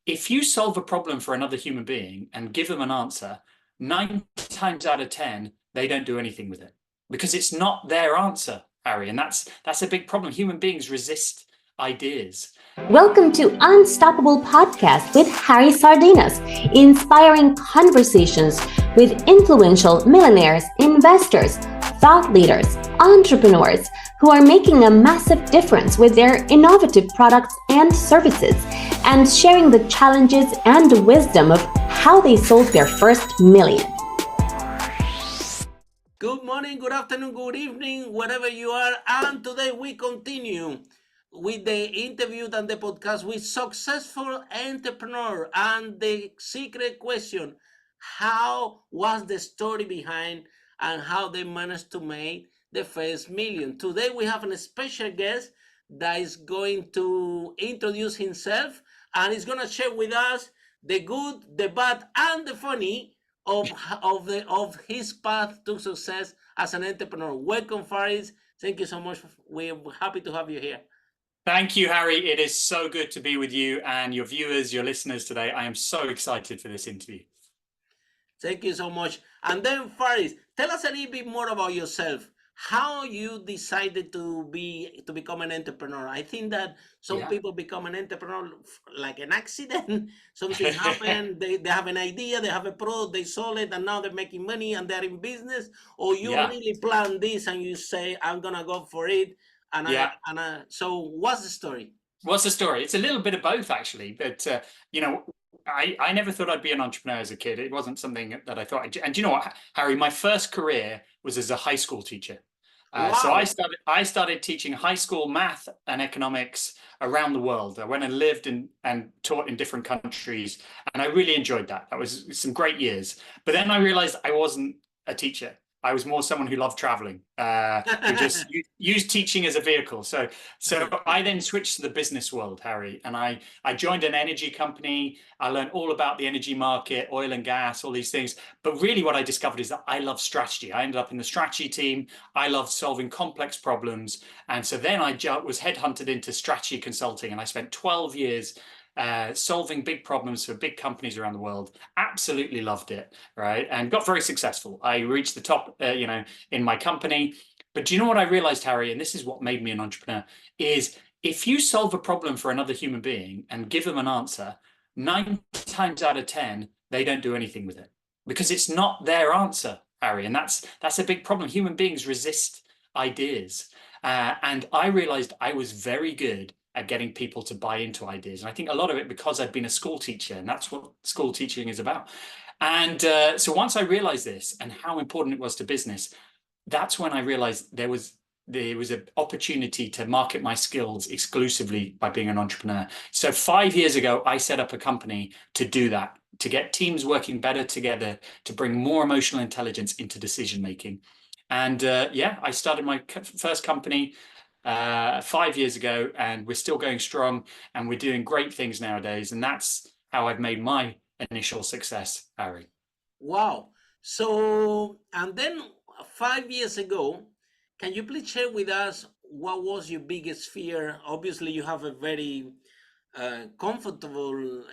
if you solve a problem for another human being and give them an answer, 9 times out of 10, they don't do anything with it because it's not their answer, Harry. And that's a big problem. Human beings resist ideas. Welcome to Unstoppable Podcast with Harry Sardinas, inspiring conversations with influential millionaires, investors, thought leaders, entrepreneurs who are making a massive difference with their innovative products and services, and sharing the challenges and the wisdom of how they sold their first million. Good morning, good afternoon, good evening, wherever you are. And today we continue with the interview and the podcast with successful entrepreneur. And the secret question, how was the story behind and how they managed to make the first million? Today we have a special guest that is going to introduce himself and he's going to share with us the good, the bad, and the funny of his path to success as an entrepreneur. Welcome, Faris. Thank you so much. We're happy to have you here. Thank you, Harry. It is so good to be with you and your viewers, your listeners today. I am so excited for this interview. Thank you so much. And then, Faris, tell us a little bit more about yourself. How you decided to become an entrepreneur? I think that some people become an entrepreneur like an accident. Something happened, they have an idea, they have a product, they sold it, and now they're making money and they're in business. Or you really plan this and you say, I'm gonna go for it. So what's the story? What's the story? It's a little bit of both, actually. But I never thought I'd be an entrepreneur as a kid. It wasn't something that I thought. And do you know what, Harry? My first career was as a high school teacher. So I started teaching high school math and economics around the world. I went and lived and taught in different countries, and I really enjoyed that. That was some great years. But then I realized I wasn't a teacher. I was more someone who loved traveling, who just used teaching as a vehicle. So I then switched to the business world, Harry, and I joined an energy company. I learned all about the energy market, oil and gas, all these things. But really what I discovered is that I love strategy. I ended up in the strategy team. I loved solving complex problems. And so then I was headhunted into strategy consulting, and I spent 12 years solving big problems for big companies around the world. Absolutely loved it, right? And got very successful. I reached the top, in my company. But do you know what I realized, Harry? And this is what made me an entrepreneur, is if you solve a problem for another human being and give them an answer, 9 times out of 10, they don't do anything with it because it's not their answer, Harry. And that's a big problem. Human beings resist ideas. And I realized I was very good at getting people to buy into ideas. And I think a lot of it because I'd been a school teacher, and that's what school teaching is about. And so once I realized this and how important it was to business, that's when I realized there was an opportunity to market my skills exclusively by being an entrepreneur. So 5 years ago, I set up a company to do that, to get teams working better together, to bring more emotional intelligence into decision making. And I started my first company 5 years ago, and we're still going strong, and we're doing great things nowadays. And that's how I've made my initial success, Harry. Wow. So, and then 5 years ago, can you please share with us what was your biggest fear? Obviously, you have a very comfortable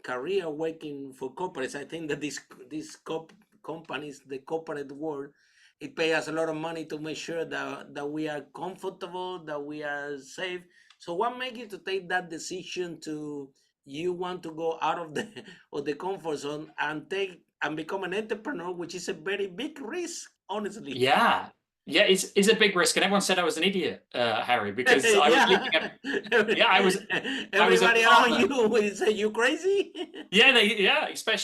career working for corporates. I think that these companies, the corporate world, it pays us a lot of money to make sure that we are comfortable, that we are safe. So what made you to take that decision to you want to go out of the comfort zone and become an entrepreneur, which is a very big risk, honestly? Yeah, it's a big risk, and everyone said I was an idiot, Harry, because I was living Everybody around you would say you crazy.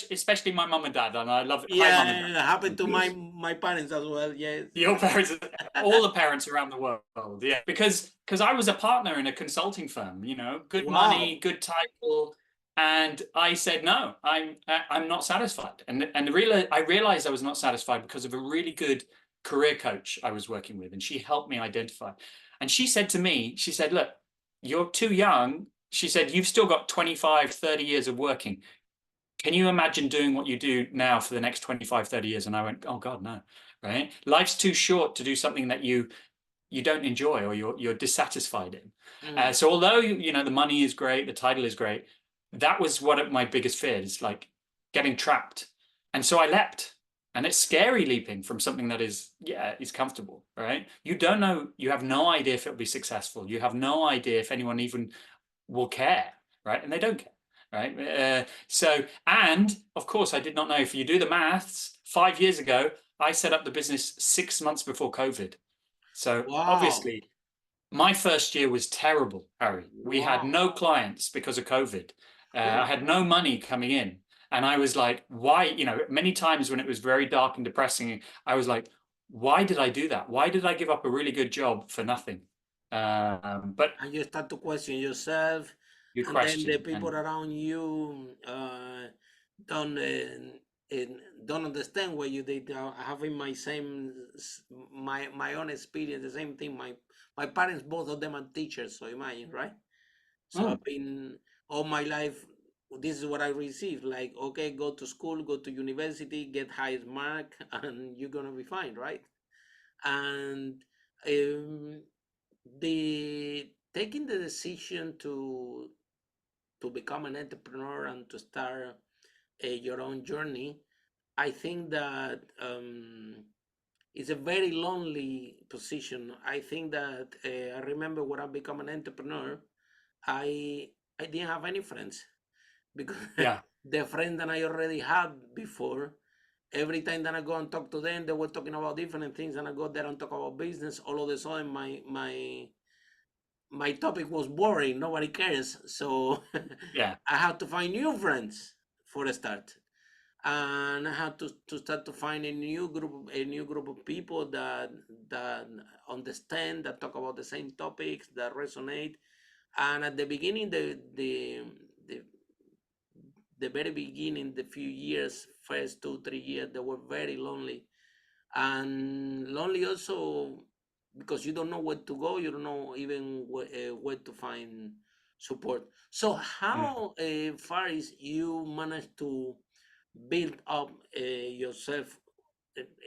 Especially my mum and dad, and I love it. It happened to my parents as well. Yes, your parents, all the parents around the world. Yeah, because I was a partner in a consulting firm. Good money, good title. And I said, no, I'm not satisfied. And I realized I was not satisfied because of a really good career coach I was working with, and she helped me identify. And she said to me, she said, look, you're too young. She said, you've still got 25, 30 years of working. Can you imagine doing what you do now for the next 25, 30 years? And I went, oh God, no, right? Life's too short to do something that you don't enjoy or you're dissatisfied in. So although, the money is great, the title is great, that was my biggest fear, is like getting trapped. And so I leapt. And it's scary leaping from something that is comfortable, right? You don't know, you have no idea if it'll be successful. You have no idea if anyone even will care, right? And they don't care, right? And of course, I did not know, if you do the maths, 5 years ago, I set up the business 6 months before COVID. So Wow. obviously, my first year was terrible, Harry. We had no clients because of COVID. I had no money coming in. And I was like, why? Many times when it was very dark and depressing, I was like, why did I do that? Why did I give up a really good job for nothing? But And you start to question yourself, good and then the question. people And around you don't don't understand what you did. Having my own experience, the same thing. My parents, both of them are teachers, so imagine, right? So I've been all my life. This is what I received. Like, okay, go to school, go to university, get highest mark, and you're gonna be fine, right? And the taking the decision to become an entrepreneur and to start your own journey, I think that it's a very lonely position. I think that I remember when I become an entrepreneur, I I didn't have any friends because yeah, the friends that I already had before, every time that I go and talk to them, they were talking about different things, and I go there and talk about business. All of a sudden, my topic was boring. Nobody cares. So yeah, I had to find new friends for a start. And I had to start to find a new group of people that understand, that talk about the same topics, that resonate. And at the beginning, the, the very beginning, the few years, first 2 3 years, they were very lonely. And lonely also because you don't know where to go, you don't know even where to find support. So mm, how far is you managed to build up yourself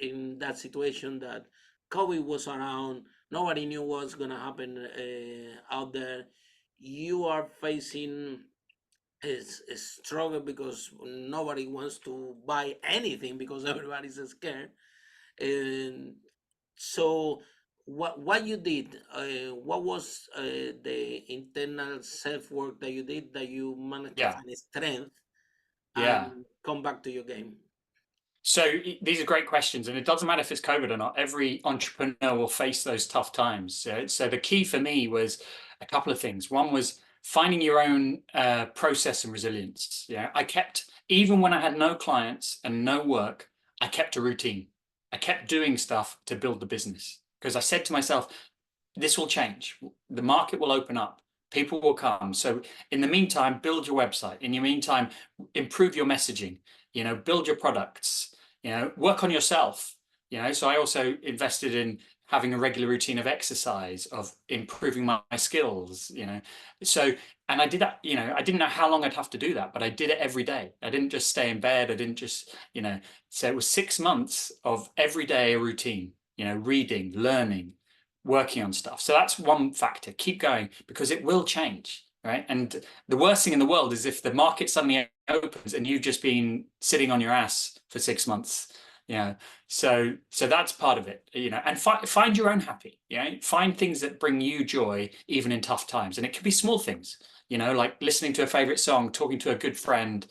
in that situation that COVID was around, nobody knew what's gonna happen out there. You are facing a struggle because nobody wants to buy anything because everybody's scared. And so what you did, what was the internal self work that you did that you managed to yeah, find strength yeah. and come back to your game? So these are great questions, and it doesn't matter if it's COVID or not. Every entrepreneur will face those tough times. So the key for me was a couple of things. One was finding your own process and resilience. Yeah, I kept, even when I had no clients and no work, I kept a routine. I kept doing stuff to build the business because I said to myself, this will change. The market will open up. People will come. So in the meantime, build your website. In the meantime, improve your messaging. Build your products. Work on yourself. So I also invested in having a regular routine of exercise, of improving my skills. So, and I did that. I didn't know how long I'd have to do that, but I did it every day. I didn't just stay in bed. I didn't just. So it was 6 months of every day a routine. Reading, learning, working on stuff. So that's one factor. Keep going because it will change, right? And the worst thing in the world is if the market suddenly opens and you've just been sitting on your ass for 6 months. So that's part of it. And find your own happy. Find things that bring you joy even in tough times, and it can be small things. Like listening to a favorite song, talking to a good friend,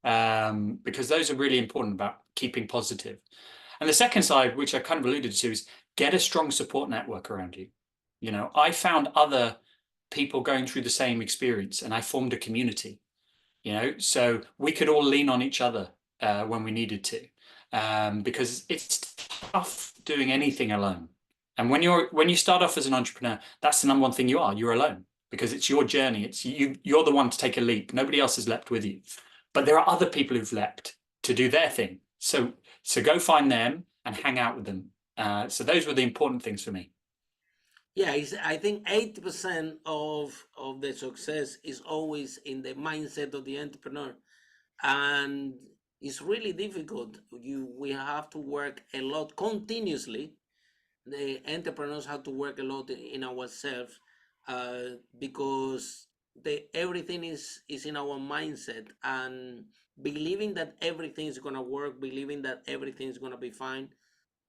because those are really important about keeping positive. And the second side, which I kind of alluded to, is get a strong support network around you. I found other people going through the same experience, and I formed a community. So we could all lean on each other when we needed to, because it's tough doing anything alone. And when you start off as an entrepreneur, that's the number one thing you're alone because it's your journey. It's you're the one to take a leap. Nobody else has leapt with you, but there are other people who've leapt to do their thing. So go find them and hang out with them. So those were the important things for me. Yeah, I think 80% of the success is always in the mindset of the entrepreneur, and it's really difficult. We have to work a lot continuously. The entrepreneurs have to work a lot in ourselves because everything is in our mindset, and believing that everything is gonna work, believing that everything is gonna be fine.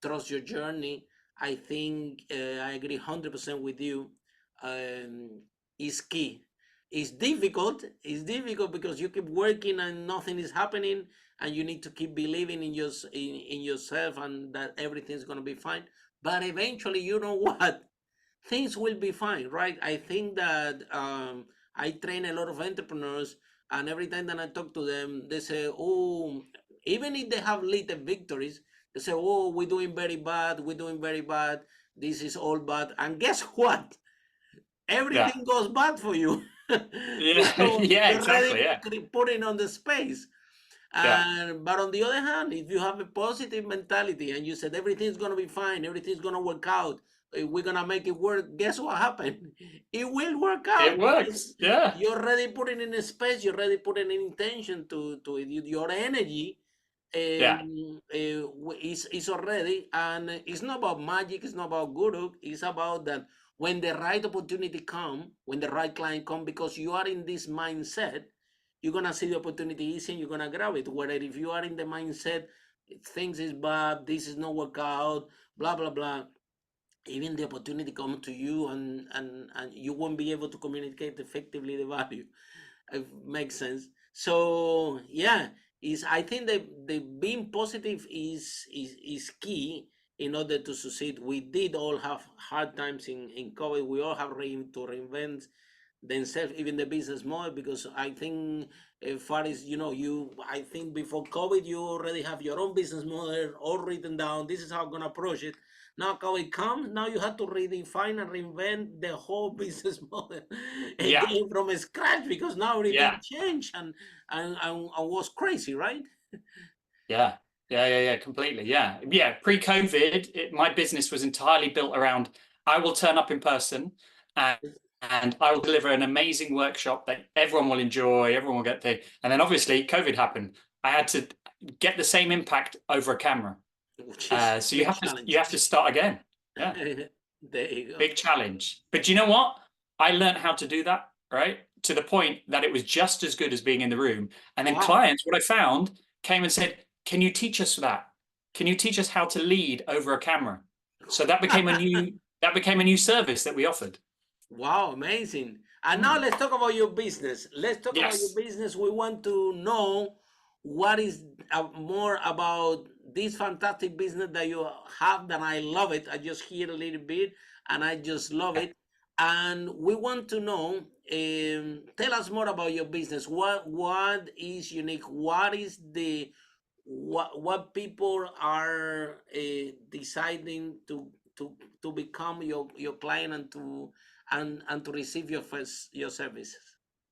Trust your journey. I think I agree 100% with you. Is key. It's difficult. It's difficult because you keep working and nothing is happening, and you need to keep believing in yourself and that everything's gonna be fine. But eventually, you know what? Things will be fine, right? I think that I train a lot of entrepreneurs, and every time that I talk to them, they say, "Oh, even if they have little victories, they say, oh, we're doing very bad. We're doing very bad. This is all bad." And guess what? Everything goes bad for you. Yeah, yeah, exactly. Yeah. Putting on the space. But on the other hand, if you have a positive mentality and you said everything's gonna be fine, everything's gonna work out, we're gonna make it work, guess what happened? It will work out. It works. Yeah. You're already putting in a space, you're already putting in intention to your energy. Is already, and it's not about magic, it's not about guru, it's about that when the right opportunity come, when the right client come, because you are in this mindset, you're gonna see the opportunity easy and you're gonna grab it. Whether if you are in the mindset, things is bad, this is not work out, blah blah blah, even the opportunity come to you, and you won't be able to communicate effectively the value. It makes sense. So yeah, I think that the being positive is key in order to succeed. We did all have hard times in COVID. We all have to reinvent themselves, even the business model, because I think Faris, I think before COVID you already have your own business model all written down. This is how I'm gonna approach it. Now COVID comes, now you have to redefine and reinvent the whole business model again from scratch, because now everything changed and was crazy, right? Yeah, completely. Yeah. Pre-COVID, my business was entirely built around, I will turn up in person and I will deliver an amazing workshop that everyone will enjoy, everyone will get there. And then obviously COVID happened. I had to get the same impact over a camera. So you have to start again. Yeah. There you go. Big challenge. But you know what? I learned how to do that, right? To the point that it was just as good as being in the room. And then clients, what I found, came and said, can you teach us that? Can you teach us how to lead over a camera? So that became a new service that we offered. Wow, amazing. And now let's talk about your business. Let's talk about your business. We want to know what is more about this fantastic business that you have, that I love it. I just hear a little bit and I just love it. And we want to know, tell us more about your business. What is unique? What is what people are deciding to become your client and to receive your services?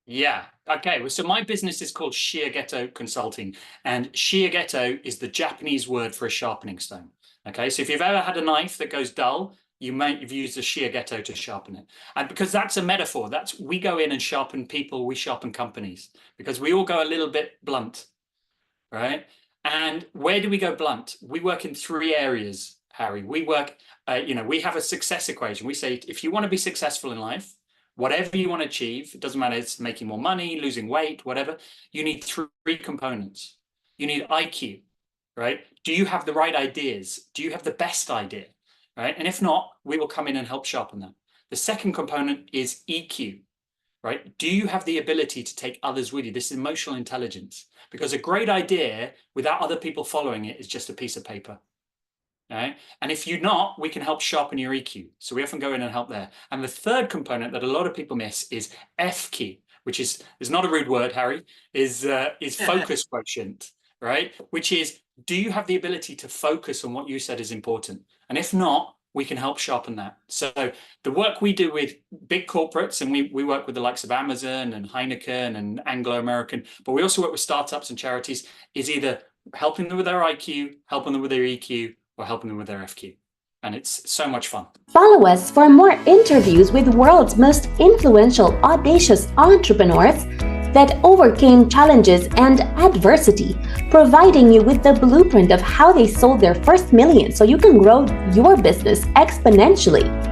Yeah. Okay. So my business is called Shiageto Consulting, and Shiageto is the Japanese word for a sharpening stone. Okay. So if you've ever had a knife that goes dull, you might have used a Shiageto to sharpen it. And because that's a metaphor, we go in and sharpen people, we sharpen companies, because we all go a little bit blunt, right? And where do we go blunt? We work in 3 areas, Harry. We work, we have a success equation. We say, if you want to be successful in life, whatever you want to achieve, it doesn't matter, it's making more money, losing weight, whatever, you need 3 components. You need IQ, right? Do you have the right ideas? Do you have the best idea, right? And if not, we will come in and help sharpen that. The second component is EQ, right? Do you have the ability to take others with you? This is emotional intelligence, because a great idea without other people following it is just a piece of paper. Right? And if you're not, we can help sharpen your EQ. So we often go in and help there. And the third component that a lot of people miss is FQ, which is not a rude word, Harry, is focus quotient, right? Which is, do you have the ability to focus on what you said is important? And if not, we can help sharpen that. So the work we do with big corporates, and we work with the likes of Amazon and Heineken and Anglo-American, but we also work with startups and charities, is either helping them with their IQ, helping them with their EQ, or helping them with their FQ. And it's so much fun. Follow us for more interviews with the world's most influential, audacious entrepreneurs that overcame challenges and adversity, providing you with the blueprint of how they sold their first million so you can grow your business exponentially.